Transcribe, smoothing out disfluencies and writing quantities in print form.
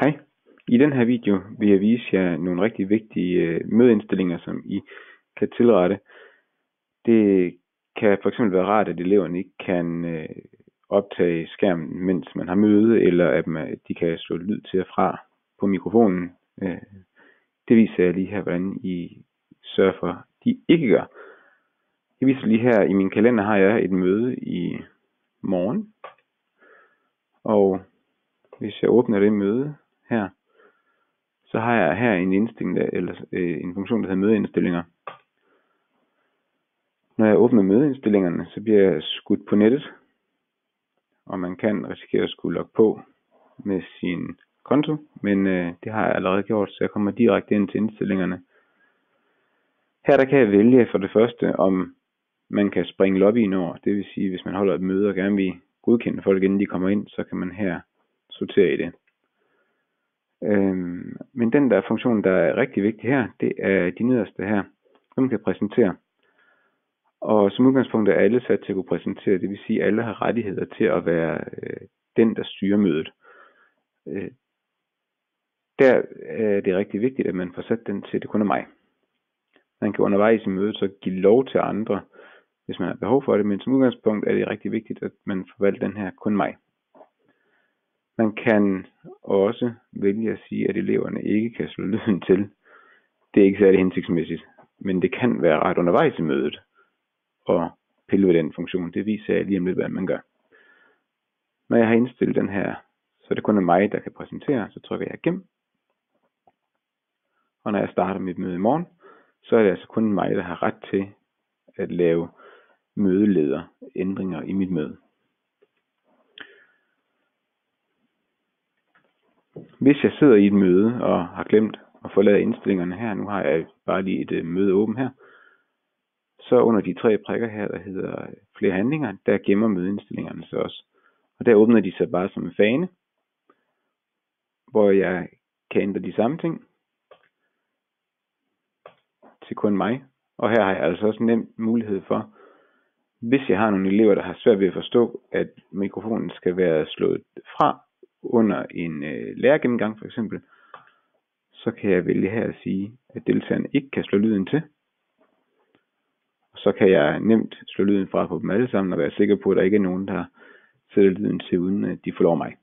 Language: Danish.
Hej. I den her video vil jeg vise jer nogle rigtig vigtige mødeindstillinger, som I kan tilrette. Det kan fx være rart, at eleverne ikke kan optage skærmen, mens man har møde, eller at de kan slå lyd til og fra på mikrofonen. Det viser jeg lige her, hvordan I sørger for, at de ikke gør. Jeg viser lige her, i min kalender har jeg et møde i morgen. Og hvis jeg åbner det møde her, så har jeg her en indstilling, eller en funktion, der hedder mødeindstillinger. Når jeg åbner mødeindstillingerne, så bliver jeg skudt på nettet, og man kan risikere at skulle logge på med sin konto, men det har jeg allerede gjort, så jeg kommer direkte ind til indstillingerne. Her der kan jeg vælge for det første, om man kan springe lobbyen over. Det vil sige, hvis man holder et møde og gerne vil godkende folk, inden de kommer ind, så kan man her sortere i det. Men den der funktion, der er rigtig vigtig her, det er de nederste her. Dem kan præsentere. Og som udgangspunkt er alle sat til at kunne præsentere. Det vil sige, at alle har rettigheder til at være den, der styrer mødet. Der er det rigtig vigtigt, at man får sat den til, at det kun er mig. Man kan undervejs i mødet så give lov til andre, hvis man har behov for det. Men som udgangspunkt er det rigtig vigtigt, at man forvalter den her kun mig. Man kan også vælge at sige, at eleverne ikke kan slå lyden til. Det er ikke særlig hensigtsmæssigt, men det kan være ret undervejs i mødet og pille ved den funktion. Det viser jeg lige om lidt, hvad man gør. Når jeg har indstillet den her, så det kun er mig, der kan præsentere, så trykker jeg gem. Og når jeg starter mit møde i morgen, så er det altså kun mig, der har ret til at lave mødelederændringer i mit møde. Hvis jeg sidder i et møde og har glemt at forlade indstillingerne her, nu har jeg bare lige et møde åbent her, så under de 3 prikker her, der hedder flere handlinger, der gemmer mødeindstillingerne så også. Og der åbner de sig bare som en fane, hvor jeg kan ændre de samme ting til kun mig. Og her har jeg altså også nemt mulighed for, hvis jeg har nogle elever, der har svært ved at forstå, at mikrofonen skal være slået fra under en lærergennemgang for eksempel, så kan jeg vælge her at sige, at deltagerne ikke kan slå lyden til. Og så kan jeg nemt slå lyden fra på dem alle sammen og være sikker på, at der ikke er nogen, der sætter lyden til, uden at de får lov mig.